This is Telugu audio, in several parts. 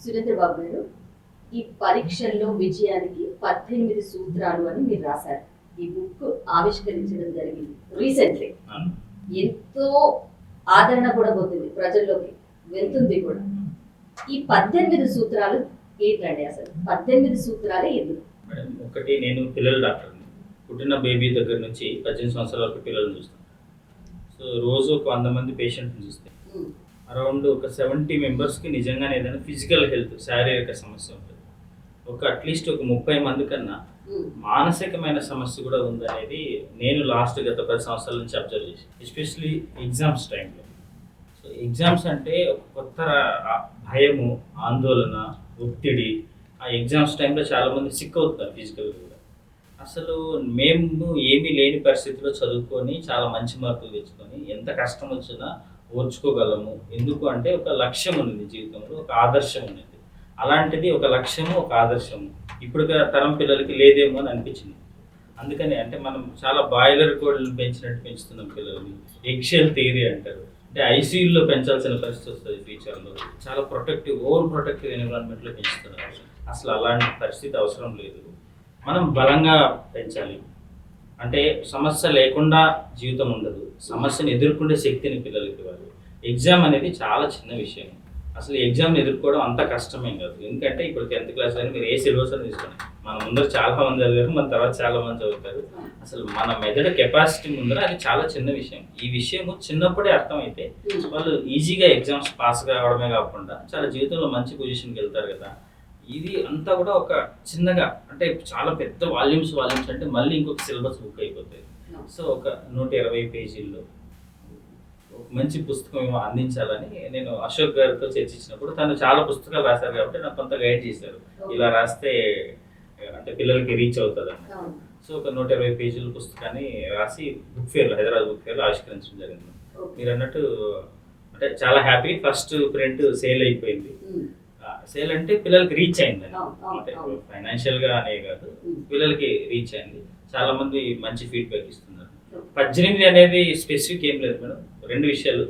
సురేంద్ర బాబు గారు, ఈ పరీక్షల్లో విజయానికి 18 సూత్రాలు అని మీరు రాశారు. ఈ బుక్ ఆవిష్కరించడం జరిగింది రీసెంట్లీ. ఎంతో ఆదరణ కూడా పోతుంది, ప్రజల్లోకి వెళ్తుంది కూడా. ఈ 18 సూత్రాలు ఏంటండి? అసలు 18 సూత్రాలే ఎందుకు? ఒకటి, నేను పిల్లల డాక్టర్ని. పుట్టిన బేబీ దగ్గర నుంచి 18 సంవత్సరాల వరకు పిల్లల్ని చూస్తాను. సో రోజు ఒక 100 మంది పేషెంట్ని చూస్తాను. అరౌండ్ ఒక 70 మెంబర్స్కి నిజంగానే ఏదైనా ఫిజికల్ హెల్త్, శారీరక సమస్య ఉంటుంది. అట్లీస్ట్ ఒక 30 మంది కన్నా మానసికమైన సమస్య కూడా ఉందనేది నేను గత 10 సంవత్సరాల నుంచి అబ్జర్వ్ చేసి, ఎస్పెషలీ ఎగ్జామ్స్ టైంలో. సో ఎగ్జామ్స్ అంటే ఒక కొత్త భయము, ఆందోళన, ఒత్తిడి. ఆ ఎగ్జామ్స్ టైంలో చాలామంది సిక్ అవుతున్నారు ఫిజికల్గా కూడా. అసలు మేము ఏమీ లేని పరిస్థితిలో చదువుకొని చాలా మంచి మార్కులు తెచ్చుకొని ఎంత కష్టం వచ్చినా ఓర్చుకోగలము. ఎందుకు అంటే ఒక లక్ష్యం ఉంది జీవితంలో, ఒక ఆదర్శం ఉన్నది. అలాంటిది ఒక లక్ష్యము, ఒక ఆదర్శము ఇప్పుడు తరం పిల్లలకి లేదేమో అని అనిపించింది. అందుకని అంటే మనం చాలా బాయిలర్ కోళ్ళు పెంచినట్టు పెంచుతున్నాం పిల్లల్ని. ఎగ్షెల్ థియరీ అంటారు. అంటే ఐసీయూలో పెంచాల్సిన పరిస్థితి వస్తుంది ఫ్యూచర్లో. చాలా ఓవర్ ప్రొటెక్టివ్ ఎన్విరాన్మెంట్లో పెంచుతున్నారు. అసలు అలాంటి పరిస్థితి అవసరం లేదు. మనం బలంగా పెంచాలి. అంటే సమస్య లేకుండా జీవితం ఉండదు. సమస్యను ఎదుర్కొనే శక్తిని పిల్లలకి ఇవ్వాలి. ఎగ్జామ్ అనేది చాలా చిన్న విషయం. అసలు ఎగ్జామ్ని ఎదుర్కోవడం అంత కష్టమేం కాదు. ఎందుకంటే ఇప్పుడు 10th క్లాస్ అని మీరు ఏ సిలబస్ అని తీసుకోండి, మన ముందర చాలా మంది చదివారు, మన తర్వాత చాలా మంది చదువుతారు. అసలు మన మెదడు కెపాసిటీ ముందర అది చాలా చిన్న విషయం. ఈ విషయము చిన్నప్పుడే అర్థమైతే వాళ్ళు ఈజీగా ఎగ్జామ్స్ పాస్ కావడమే కాకుండా చాలా జీవితంలో మంచి పొజిషన్కి వెళ్తారు కదా. ఇది అంతా కూడా ఒక చిన్నగా, అంటే చాలా పెద్ద వాల్యూమ్స్ అంటే మళ్ళీ ఇంకొక సిలబస్ బుక్ అయిపోతుంది. సో ఒక 120 పేజీల్లో ఒక మంచి పుస్తకం అందించాలని నేను అశోక్ గారితో చర్చించినప్పుడు, తను చాలా పుస్తకాలు రాశారు కాబట్టి నాకు కొంత గైడ్ చేశారు. ఇలా రాస్తే అంటే పిల్లలకి రీచ్ అవుతుందని. సో ఒక 120 పేజీల పుస్తకాన్ని రాసి బుక్ ఫేర్లో, హైదరాబాద్ బుక్ ఫేర్లో ఆవిష్కరించడం జరిగింది. మీరు అన్నట్టు అంటే చాలా హ్యాపీ. ఫస్ట్ ప్రింట్ సేల్ అయిపోయింది. సేల్ అంటే పిల్లలకి రీచ్ అయిందని, అంటే ఫైనాన్షియల్ గా అనే కాదు, పిల్లలకి రీచ్ అయింది. చాలా మంది మంచి ఫీడ్బ్యాక్ ఇస్తున్నారు. 18 అనేది స్పెసిఫిక్ ఏం లేదు మేడం. 2 విషయాలు.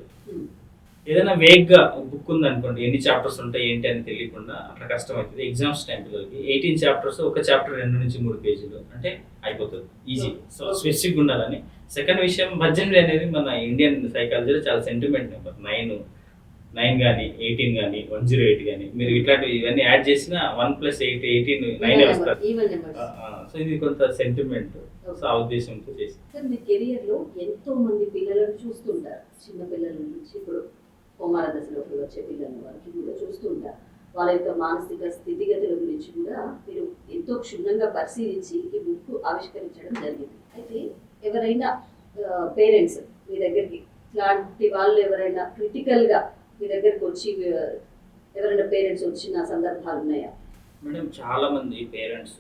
ఏదైనా వేగ్ గా బుక్ ఉంది అనుకోండి, ఎన్ని చాప్టర్స్ ఉంటాయి ఏంటి అని తెలియకుండా అట్లా కష్టం అవుతుంది. ఎగ్జామ్స్ టైం పిల్లలకి 18 చాప్టర్స్, ఒక చాప్టర్ 2 నుంచి 3 పేజీలు అంటే అయిపోతుంది ఈజీ. సో స్పెసిఫిక్ ఉండాలని. సెకండ్ విషయం, 18 అనేది మన ఇండియన్ సైకాలజీలో చాలా సెంటిమెంట్ నెంబర్. 9 కానీ 18 కానీ 108 కానీ మీరు ఇట్లాంటివి ఇవన్నీ యాడ్ చేసిన 1 + 8 18 9 వస్తారు. సో ఇది కొంత సెంటిమెంట్. సో ఆ ఉద్దేశంతో చేసి. సార్, మీ కెరియర్ లో ఎంతో మంది పిల్లలను చూస్తుంటారు. చిన్న పిల్లల నుంచి ఇప్పుడు కుమార దశలోకి వచ్చే పిల్లల వరకు కూడా చూస్తుంటారు. వాళ్ళ యొక్క మానసిక స్థితిగతుల గురించి కూడా మీరు ఎంతో క్షుణ్ణంగా పరిశీలించి ఈ బుక్ ఆవిష్కరించడం జరిగింది. అయితే ఎవరైనా పేరెంట్స్ మీ దగ్గరికి, ఇట్లాంటి వాళ్ళు ఎవరైనా క్రిటికల్ గా మీ దగ్గరకు వచ్చి ఎవరైనా పేరెంట్స్ వచ్చిన సందర్భాలు ఉన్నాయా? మేడం, చాలా మంది పేరెంట్స్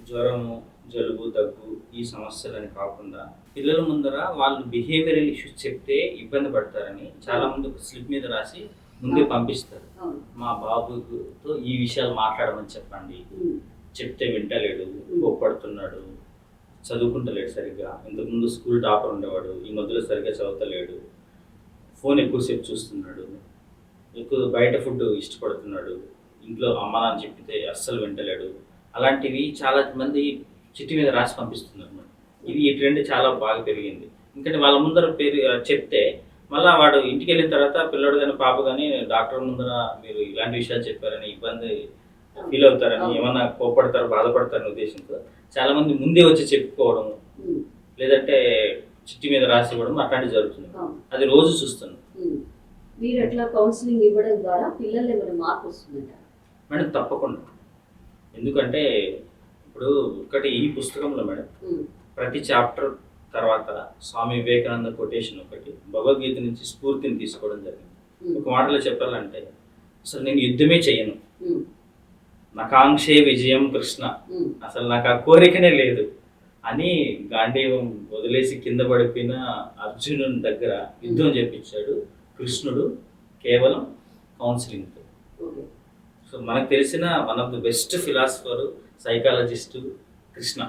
జ్వరము, జలుబు, దగ్గు ఈ సమస్యలని కాకుండా పిల్లల ముందర వాళ్ళు బిహేవియరల్ ఇష్యూస్ చెప్తే ఇబ్బంది పడతారని చాలా మంది ఒక స్లిప్ మీద రాసి ముందే పంపిస్తారు. మా బాబుతో ఈ విషయాలు మాట్లాడమని చెప్పండి, చెప్తే వింటలేడు, కోప్పడుతున్నాడు, చదువుకుంటలేడు సరిగ్గా, ఇంతకుముందు స్కూల్ టాపర్ ఉండేవాడు, ఈ మధ్యలో సరిగ్గా చదువుతలేడు, ఫోన్ ఎక్కువసేపు చూస్తున్నాడు, ఎక్కువ బయట ఫుడ్ ఇష్టపడుతున్నాడు, ఇంట్లో అమ్మ నాన్న చెప్పితే అస్సలు వింటలేడు. అలాంటివి చాలా మంది చిట్టి మీద రాసి పంపిస్తున్నారు. ఈ ట్రెండ్ చాలా బాగా పెరిగింది. ఎందుకంటే వాళ్ళ ముందర పేరు చెప్తే మళ్ళీ వాడు ఇంటికి వెళ్ళిన తర్వాత పిల్లడు కానీ పాప కానీ డాక్టర్ ముందర మీరు ఇలాంటి విషయాలు చెప్పారని ఇబ్బంది ఫీల్ అవుతారని, ఏమన్నా కోపడతారు, బాధపడతారని ఉద్దేశంతో చాలా మంది ముందే వచ్చి చెప్పుకోవడం, లేదంటే చిట్టి మీద రాసి ఇవ్వడం అట్లాంటివి జరుగుతుంది. అది రోజు చూస్తున్నాం. మీరు ఎట్లా కౌన్సిలింగ్ ఇవ్వడం ద్వారా పిల్లలు ఏమైనా మార్పు వస్తుందంట? మేడం, తప్పకుండా. ఎందుకంటే ఇప్పుడు ఒకటి, ఈ పుస్తకంలో మేడం ప్రతి చాప్టర్ తర్వాత స్వామి వివేకానంద కొటేషన్ ఒకటి, భగవద్గీత నుంచి స్ఫూర్తిని తీసుకోవడం జరిగింది. ఒక మాటలో చెప్పాలంటే, అసలు నేను యుద్ధమే చెయ్యను, నాకాంక్షే విజయం కృష్ణ, అసలు నాకు ఆ కోరికనే లేదు అని గాంధీవం వదిలేసి కింద పడిపోయిన అర్జునుని దగ్గర యుద్ధం చేపించాడు కృష్ణుడు కేవలం కౌన్సిలింగ్తో. సో మనకు తెలిసిన one of the best philosopher, psychologist Krishna.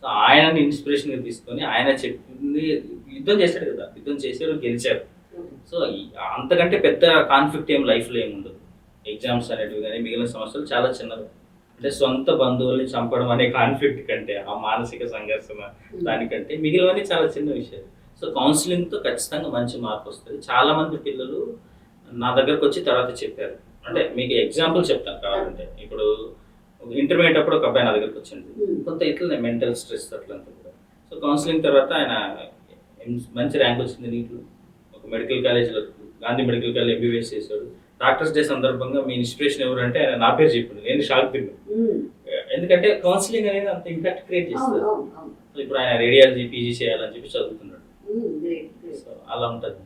So ఆయనని ఇన్స్పిరేషన్గా తీసుకొని ఆయన చెప్పింది యుద్ధం చేశాడు కదా, యుద్ధం చేశారు, గెలిచారు. సో అంతకంటే పెద్ద కాన్ఫ్లిక్ట్ ఏం లైఫ్లో ఏమి ఉండదు. ఎగ్జామ్స్ అనేటివి కానీ మిగిలిన సమస్యలు చాలా చిన్నవి. అంటే సొంత బంధువుల్ని చంపడం అనే కాన్ఫ్లిక్ట్ కంటే, ఆ మానసిక సంఘర్షణ దానికంటే మిగిలినవన్నీ చాలా చిన్న విషయాలు. సో కౌన్సిలింగ్తో ఖచ్చితంగా మంచి మార్పు వస్తుంది. చాలా మంది పిల్లలు నా దగ్గరకు వచ్చి తర్వాత చెప్పారు. అంటే మీకు ఎగ్జాంపుల్ చెప్తాను కావాలంటే, ఇప్పుడు ఇంటర్మీడియట్ అప్పుడు ఒక అబ్బాయి నా దగ్గరకు వచ్చింది. కొంత ఇట్లనే మెంటల్ స్ట్రెస్ అట్లంతా కూడా. సో కౌన్సిలింగ్ తర్వాత ఆయన మంచి ర్యాంక్ వచ్చింది నీట్లో. ఒక మెడికల్ కాలేజ్లో గాంధీ మెడికల్ కాలేజ్ ఎంబీబీఎస్ చేశాడు. డాక్టర్స్ డే సందర్భంగా మీ ఇన్స్పిరేషన్ ఎవరు అంటే ఆయన నా పేరు చెప్పింది. నేను షాక్ తిన్నాను. ఎందుకంటే కౌన్సిలింగ్ అనేది అంత ఇంపాక్ట్ క్రియేట్ చేస్తుంది. సో ఇప్పుడు ఆయన రేడియాలజీ పీజీ చేయాలని చెప్పి చదువుతున్నాడు. సో అలా ఉంటుంది.